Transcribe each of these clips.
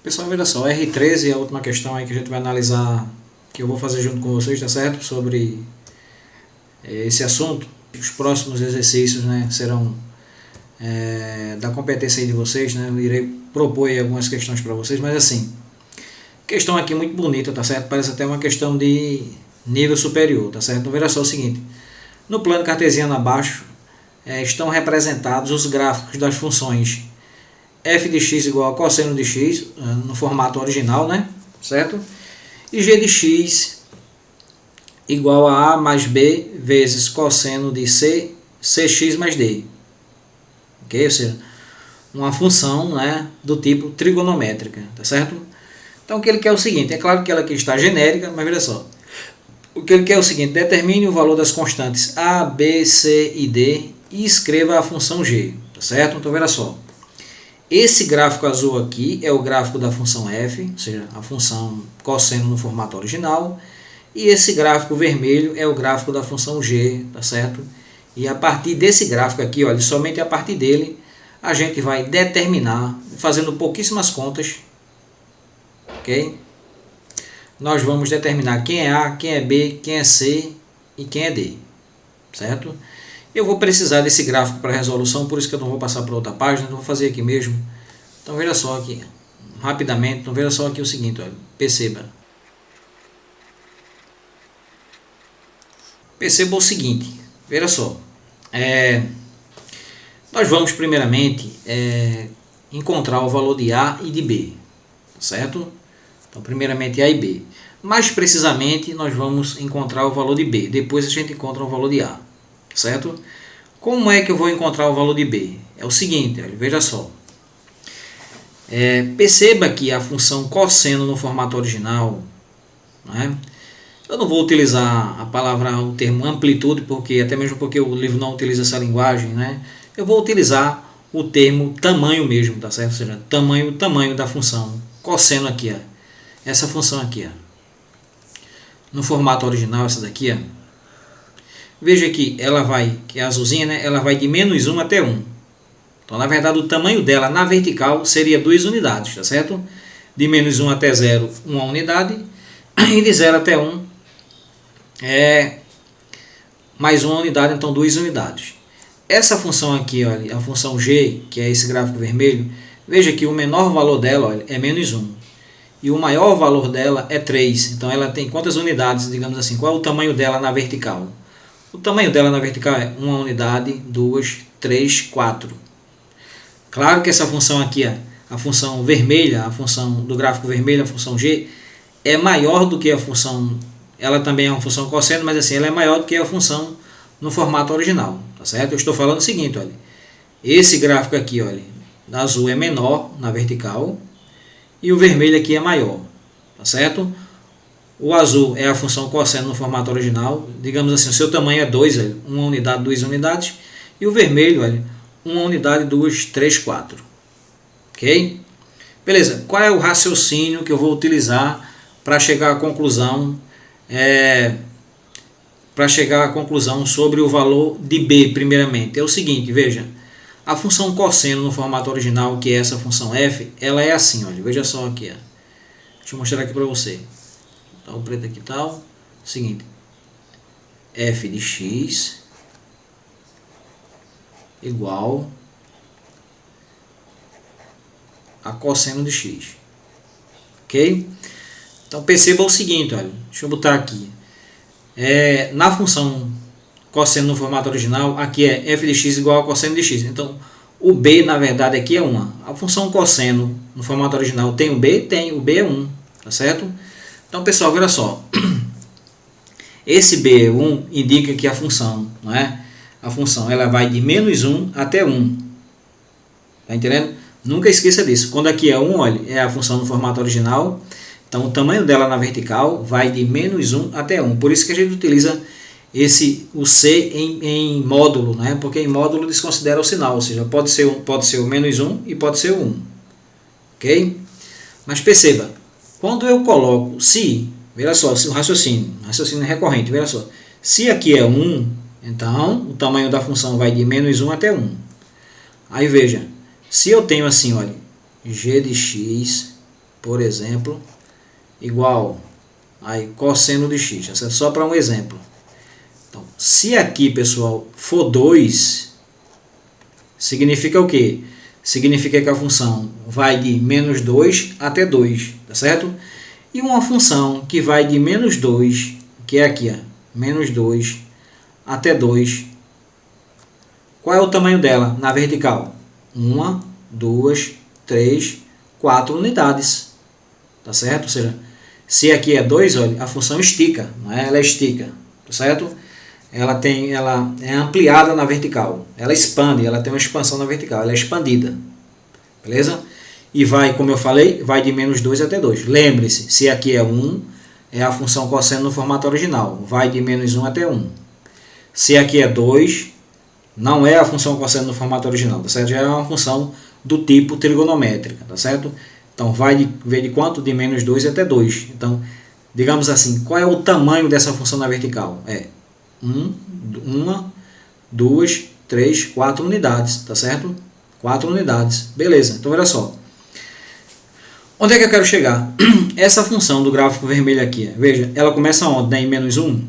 Pessoal, veja só, R13 é a última questão aí que a gente vai analisar, que eu vou fazer junto com vocês, tá certo? Sobre esse assunto. Os próximos exercícios, né, serão da competência aí de vocês, né? Eu irei propor aí algumas questões para vocês, mas assim, questão aqui muito bonita, tá certo? Parece até uma questão de nível superior, tá certo? Então veja só o seguinte, no plano cartesiano abaixo estão representados os gráficos das funções f de x igual a cosseno de x, no formato original, né? Certo? E g de x igual a mais b vezes cosseno de c, cx mais d. Ok? Ou seja, uma função, né, do tipo trigonométrica, tá certo? Então o que ele quer é o seguinte, é claro que ela aqui está genérica, mas veja só. O que ele quer é o seguinte, determine o valor das constantes a, b, c e d e escreva a função g, tá certo? Então veja só. Esse gráfico azul aqui é o gráfico da função f, ou seja, a função cosseno no formato original. E esse gráfico vermelho é o gráfico da função g, tá certo? E a partir desse gráfico aqui, olha, somente a partir dele, a gente vai determinar, fazendo pouquíssimas contas, ok? Nós vamos determinar quem é A, quem é B, quem é C e quem é D, certo? Eu vou precisar desse gráfico para resolução, por isso que eu não vou passar para outra página, eu vou fazer aqui mesmo. Então veja só aqui, rapidamente, então veja só aqui o seguinte, olha, perceba. Perceba o seguinte, veja só, nós vamos primeiramente encontrar o valor de A e de B, certo? Então primeiramente A e B. Mais precisamente nós vamos encontrar o valor de B, depois a gente encontra o valor de A, certo? Como é que eu vou encontrar o valor de B? É o seguinte, olha, veja só. Perceba que a função cosseno no formato original, né? Eu não vou utilizar a palavra, o termo amplitude, porque até mesmo porque o livro não utiliza essa linguagem, né? Eu vou utilizar o termo tamanho mesmo, tá certo? Ou seja, tamanho da função cosseno aqui, ó. Essa função aqui, ó. No formato original, essa daqui, ó. Veja que ela vai, que é azulzinha, né? Ela vai de menos 1 até 1. Então, na verdade, o tamanho dela na vertical seria 2 unidades, tá certo? De menos 1 até 0, 1 unidade. E de 0 até 1 mais 1 unidade, então 2 unidades. Essa função aqui, olha, a função g, que é esse gráfico vermelho, veja que o menor valor dela, olha, é menos 1. E o maior valor dela é 3. Então ela tem quantas unidades, digamos assim, qual é o tamanho dela na vertical? O tamanho dela na vertical é 1 unidade, 2, 3, 4. Claro que essa função aqui, a função vermelha, a função do gráfico vermelho, a função g, é maior do que a função, ela também é uma função cosseno, mas assim, ela é maior do que a função no formato original, tá certo? Eu estou falando o seguinte, olha, esse gráfico aqui, olha, azul é menor na vertical e o vermelho aqui é maior, tá certo? O azul é a função cosseno no formato original, digamos assim, o seu tamanho é 2, 1 unidade, 2 unidades, e o vermelho, olha, 1 unidade, 2, 3, 4. Ok? Beleza, qual é o raciocínio que eu vou utilizar para chegar à conclusão sobre o valor de B, primeiramente? É o seguinte, veja, a função cosseno no formato original, que é essa função f, ela é assim, olha, veja só aqui, ó. Deixa eu mostrar aqui para você. Tá o preto aqui tal, seguinte, f de x igual a cosseno de x, ok? Então perceba o seguinte, olha, deixa eu botar aqui, na função cosseno no formato original, aqui é f de x igual a cosseno de x, então o b na verdade aqui é 1, a função cosseno no formato original tem o b? Tem, o b é 1, tá certo? Então pessoal, olha só, esse b1 indica que a função, não é? A função ela vai de menos 1 até 1, tá entendendo? Nunca esqueça disso, quando aqui é 1, olha, é a função no formato original, então o tamanho dela na vertical vai de menos 1 até 1, por isso que a gente utiliza o c em módulo, né? Porque em módulo desconsidera o sinal, ou seja, pode ser o menos 1 e pode ser o 1, ok? Mas perceba, quando eu coloco se, veja só, o raciocínio recorrente, veja só, se aqui é 1, então o tamanho da função vai de menos 1 até 1. Aí veja, se eu tenho assim, olha, g de x por exemplo, igual aí cosseno de x, tá certo? Só para um exemplo. Então, se aqui, pessoal, for 2, significa o quê? Significa que a função vai de menos 2 até 2, tá certo? E uma função que vai de menos 2, que é aqui, ó, menos 2 até 2, qual é o tamanho dela na vertical? 1, 2, 3, 4 unidades, tá certo? Ou seja, se aqui é 2, olha, a função estica, não é? Ela estica, tá certo? Ela é ampliada na vertical, ela expande, ela tem uma expansão na vertical, ela é expandida, beleza? E vai, como eu falei, vai de menos 2 até 2. Lembre-se, se aqui é 1, é a função cosseno no formato original, vai de menos 1 até 1. Se aqui é 2, não é a função cosseno no formato original, tá certo? Já é uma função do tipo trigonométrica, tá certo? Então, vai de quanto? De menos 2 até 2. Então, digamos assim, qual é o tamanho dessa função na vertical? É 1, 2, 3, 4 unidades, tá certo? 4 unidades, beleza. Então, olha só. Onde é que eu quero chegar? Essa função do gráfico vermelho aqui, veja, ela começa onde? Né? Em menos 1,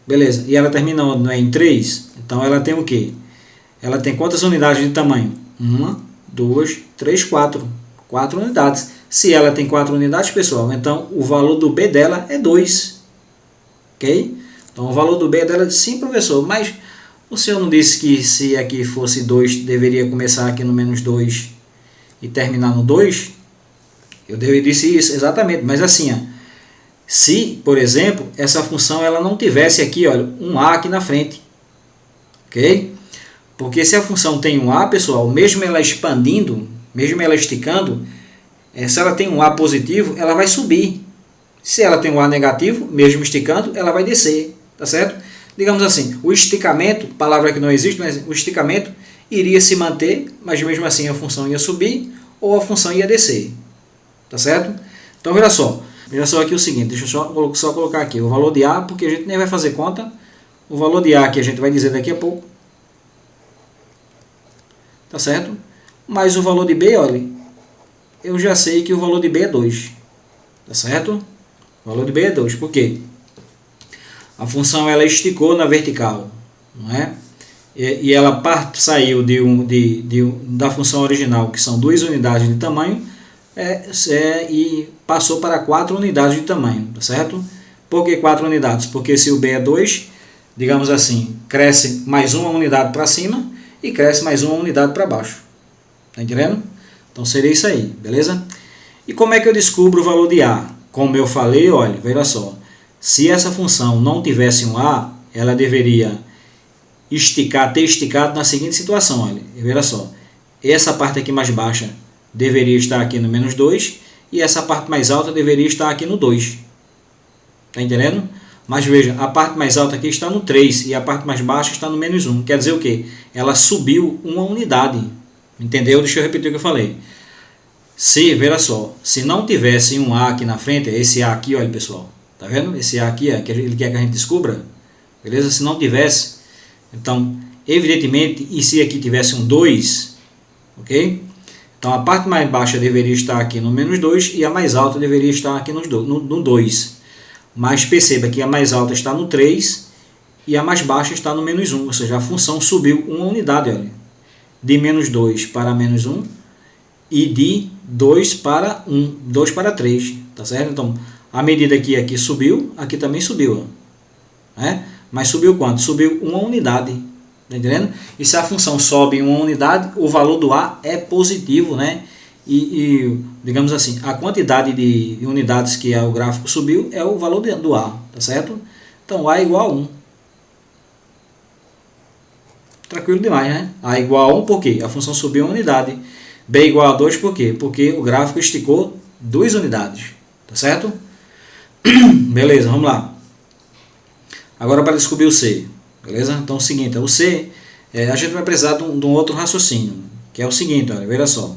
beleza. E ela termina onde? Não é? Em 3. Então, ela tem o quê? Ela tem quantas unidades de tamanho? 1, 2, 3, 4. 4 unidades. Se ela tem 4 unidades, pessoal, então o valor do B dela é 2. Ok? Então, o valor do B dela é sim, professor, mas o senhor não disse que se aqui fosse 2, deveria começar aqui no menos 2 e terminar no 2? Eu disse isso, exatamente, mas assim, ó, se, por exemplo, essa função ela não tivesse aqui, olha, um A aqui na frente, ok? Porque se a função tem um A, pessoal, mesmo ela expandindo, mesmo ela esticando, se ela tem um A positivo, ela vai subir. Se ela tem um A negativo, mesmo esticando, ela vai descer, tá certo? Digamos assim, o esticamento, palavra que não existe, mas o esticamento iria se manter, mas mesmo assim a função ia subir ou a função ia descer, tá certo? Então, veja só aqui o seguinte, deixa eu só colocar aqui o valor de A, porque a gente nem vai fazer conta, o valor de A que a gente vai dizer daqui a pouco, tá certo? Mas o valor de B, olha, eu já sei que o valor de B é 2, tá certo? O valor de B é 2, por quê? A função ela esticou na vertical, não é? E ela saiu da função original, que são 2 unidades de tamanho, e passou para 4 unidades de tamanho, tá certo? Por que 4 unidades? Porque se o B é 2, digamos assim, cresce mais uma unidade para cima e cresce mais uma unidade para baixo. Tá entendendo? Então seria isso aí, beleza? E como é que eu descubro o valor de A? Como eu falei, olha, veja só. Se essa função não tivesse um A, ela deveria ter esticado na seguinte situação, olha, veja só. Essa parte aqui mais baixa deveria estar aqui no menos 2 e essa parte mais alta deveria estar aqui no 2. Tá entendendo? Mas veja, a parte mais alta aqui está no 3 e a parte mais baixa está no menos 1. Quer dizer o quê? Ela subiu uma unidade. Entendeu? Deixa eu repetir o que eu falei. Veja só, se não tivesse um A aqui na frente, esse A aqui, olha pessoal, tá vendo? Esse A aqui, que ele quer que a gente descubra, beleza? Se não tivesse, então, evidentemente, e se aqui tivesse um 2, ok? Então, a parte mais baixa deveria estar aqui no menos 2 e a mais alta deveria estar aqui no 2. Mas perceba que a mais alta está no 3 e a mais baixa está no menos 1, ou seja, a função subiu uma unidade, olha, de menos 2 para menos 1 e de 2 para 1, 2 para 3, tá certo? Então, a medida aqui subiu, aqui também subiu, né? Mas subiu quanto? Subiu uma unidade, tá entendendo? E se a função sobe uma unidade, o valor do A é positivo, né? E digamos assim, a quantidade de unidades que o gráfico subiu é o valor do A, tá certo? Então, A é igual a 1. Tranquilo demais, né? A igual a 1 por quê? A função subiu uma unidade. B igual a 2 por quê? Porque o gráfico esticou 2 unidades, tá certo? Beleza, vamos lá. Agora para descobrir o C, beleza? Então é o seguinte, o C, a gente vai precisar de um outro raciocínio, que é o seguinte, olha, veja só.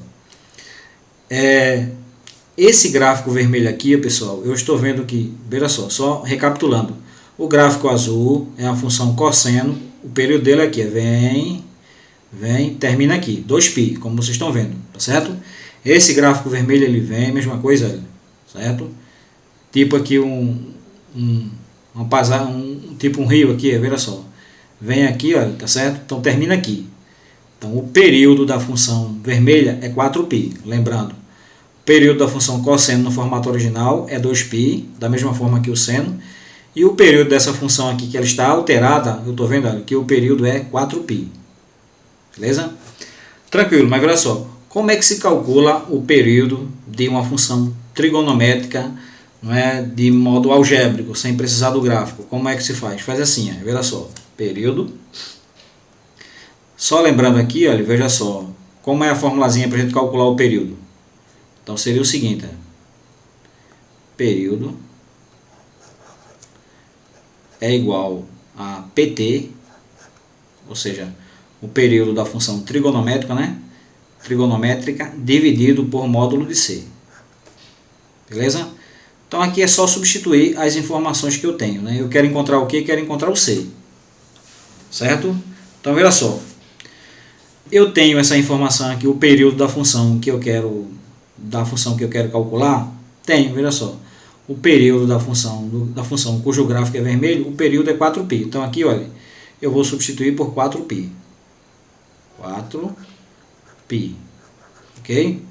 Esse gráfico vermelho aqui, pessoal, eu estou vendo que, veja só recapitulando, o gráfico azul é a função cosseno, o período dele aqui vem, termina aqui, 2π, como vocês estão vendo, tá certo? Esse gráfico vermelho ele vem, mesma coisa, olha, certo? Tipo aqui tipo um rio aqui, veja só. Vem aqui, olha, tá certo? Então termina aqui. Então o período da função vermelha é 4π, lembrando. O período da função cosseno no formato original é 2π, da mesma forma que o seno. E o período dessa função aqui, que ela está alterada, eu estou vendo olha, que o período é 4π. Beleza? Tranquilo, mas olha só. Como é que se calcula o período de uma função trigonométrica, não é, de modo algébrico, sem precisar do gráfico? Como é que se faz? Faz assim, ó, veja só. Período. Só lembrando aqui, olha, veja só. Como é a formulazinha para a gente calcular o período? Então seria o seguinte. Período é igual a PT, ou seja, o período da função trigonométrica, né? Trigonométrica dividido por módulo de C. Beleza? Então aqui é só substituir as informações que eu tenho, né? Eu quero encontrar o que? Quero encontrar o C. Certo? Então veja só. Eu tenho essa informação aqui, o período da função que eu quero calcular. Tenho, veja só. O período da função cujo gráfico é vermelho, o período é 4π. Então aqui, olha, eu vou substituir por 4π. 4π. Ok?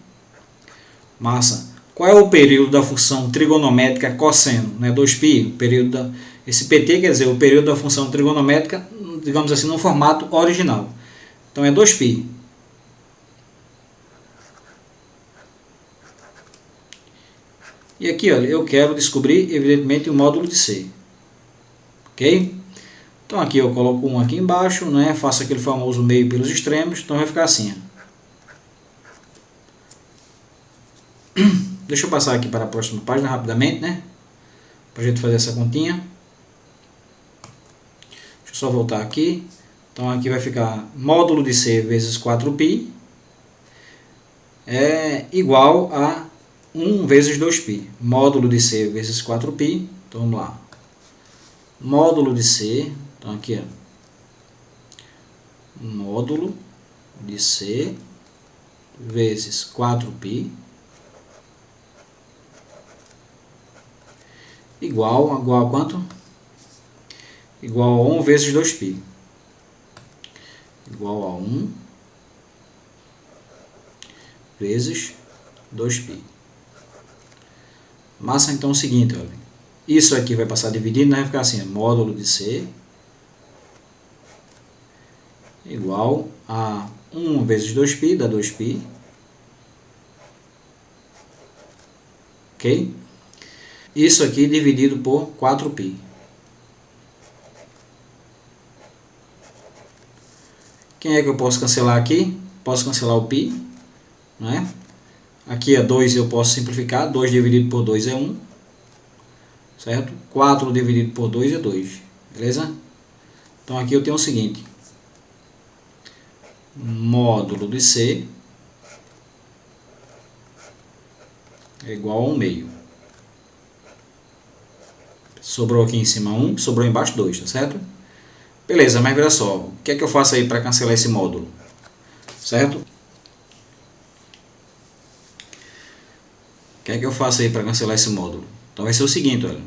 Massa. Qual é o período da função trigonométrica cosseno? Né? 2π. Esse PT quer dizer o período da função trigonométrica, digamos assim, no formato original. Então é 2π. E aqui, olha, eu quero descobrir, evidentemente, o módulo de C. Ok? Então aqui eu coloco um aqui embaixo, né? Faço aquele famoso meio pelos extremos, então vai ficar assim. Deixa eu passar aqui para a próxima página rapidamente, né? Para a gente fazer essa continha. Deixa eu só voltar aqui. Então aqui vai ficar módulo de C vezes 4π é igual a 1 vezes 2π. Módulo de C vezes 4π. Então vamos lá. Módulo de C. Então aqui, ó. Módulo de C vezes 4π igual a quanto? Igual a 1 vezes 2π. Igual a 1 vezes 2π. Massa, então é o seguinte, olha. Isso aqui vai passar dividido, né? Vai ficar assim, módulo de C igual a 1 vezes 2π, dá 2π. Ok? Isso aqui dividido por 4π. Quem é que eu posso cancelar aqui? Posso cancelar o π, né? Aqui é 2, eu posso simplificar. 2 dividido por 2 é 1. Certo? 4 dividido por 2 é 2. Beleza? Então aqui eu tenho o seguinte. Módulo de C é igual a 1 meio. Sobrou aqui em cima 1, sobrou embaixo 2, tá certo? Beleza, mas olha só. O que é que eu faço aí para cancelar esse módulo? Certo? O que é que eu faço aí para cancelar esse módulo? Então vai ser o seguinte, olha.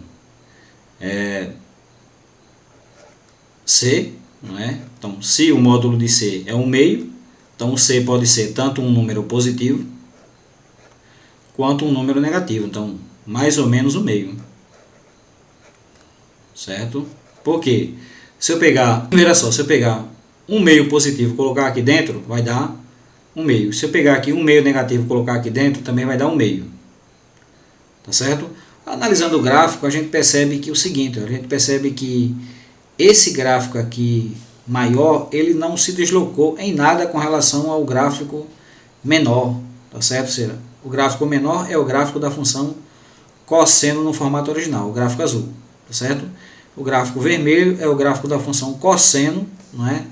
C, não é? Então, se o módulo de C é 1 meio, então o C pode ser tanto um número positivo quanto um número negativo. Então, mais ou menos 1 meio. Certo? Por quê? Se eu pegar 1 meio positivo e colocar aqui dentro, vai dar 1 meio. Se eu pegar aqui 1 meio negativo e colocar aqui dentro, também vai dar 1 meio. Tá certo? Analisando o gráfico, a gente percebe que o seguinte, a gente percebe que esse gráfico aqui maior, ele não se deslocou em nada com relação ao gráfico menor, tá certo? Ou seja, o gráfico menor é o gráfico da função cosseno no formato original, o gráfico azul, tá certo? O gráfico vermelho é o gráfico da função cosseno, não é?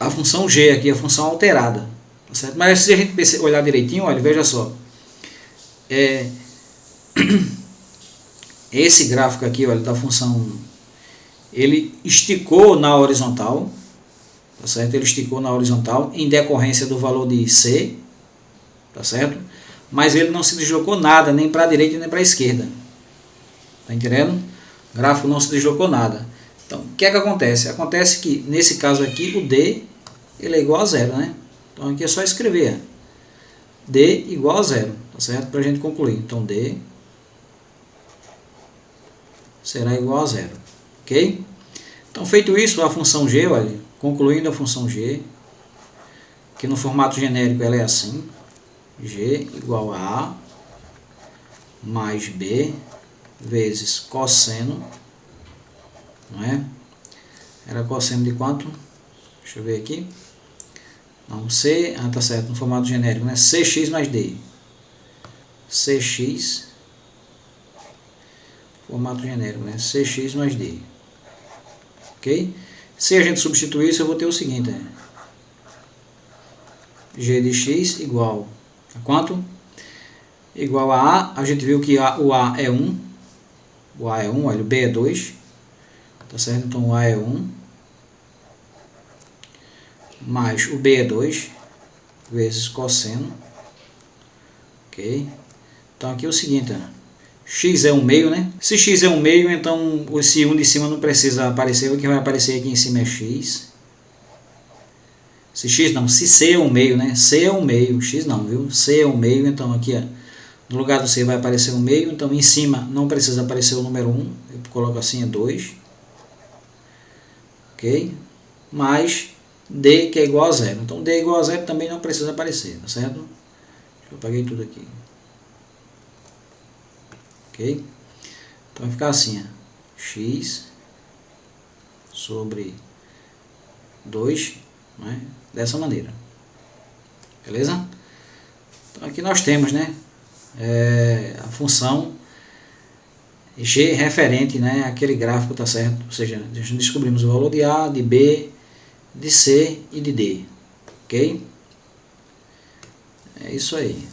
A função G aqui, a função alterada, tá certo? Mas se a gente olhar direitinho, olha, veja só. Esse gráfico aqui, olha, da função, ele esticou na horizontal, tá certo? Ele esticou na horizontal em decorrência do valor de C, tá certo? Mas ele não se deslocou nada, nem para a direita nem para a esquerda. Tá entendendo? O gráfico não se deslocou nada. Então, o que é que acontece? Acontece que, nesse caso aqui, o D ele é igual a zero, né? Então, aqui é só escrever D igual a zero, tá certo? Para a gente concluir. Então, D será igual a zero, ok? Então, feito isso, a função G, olha, concluindo a função G, que no formato genérico ela é assim, G igual a A mais B vezes cosseno, não é? Era cosseno de quanto? Deixa eu ver aqui. Não, C, tá certo, no formato genérico, né? Cx mais D. Cx, formato genérico, né? Cx mais D. Ok? Se a gente substituir isso, eu vou ter o seguinte, né? G de x igual a quanto? Igual a A, gente viu que o A é 1. O A é 1, olha, o B é 2. Tá certo? Então o A é 1. Mais o B é 2. Vezes cosseno. Ok? Então aqui é o seguinte, né? X é 1 meio, né? Se x é 1 meio, então esse 1 de cima não precisa aparecer. O que vai aparecer aqui em cima é x. Se x não, se C é 1 meio, né? C é 1 meio, x não, viu? C é 1 meio, então aqui, ó, no lugar do C vai aparecer 1 meio, então em cima não precisa aparecer o número 1, eu coloco assim, é 2. Ok? Mais D, que é igual a zero. Então D igual a zero também não precisa aparecer, tá certo? Eu apaguei tudo aqui. Ok? Então vai ficar assim, ó, x sobre 2, né? Dessa maneira. Beleza? Então aqui nós temos, né, a função G referente, né, àquele gráfico, tá certo? Ou seja, descobrimos o valor de A, de B, de C e de D. Ok? É isso aí.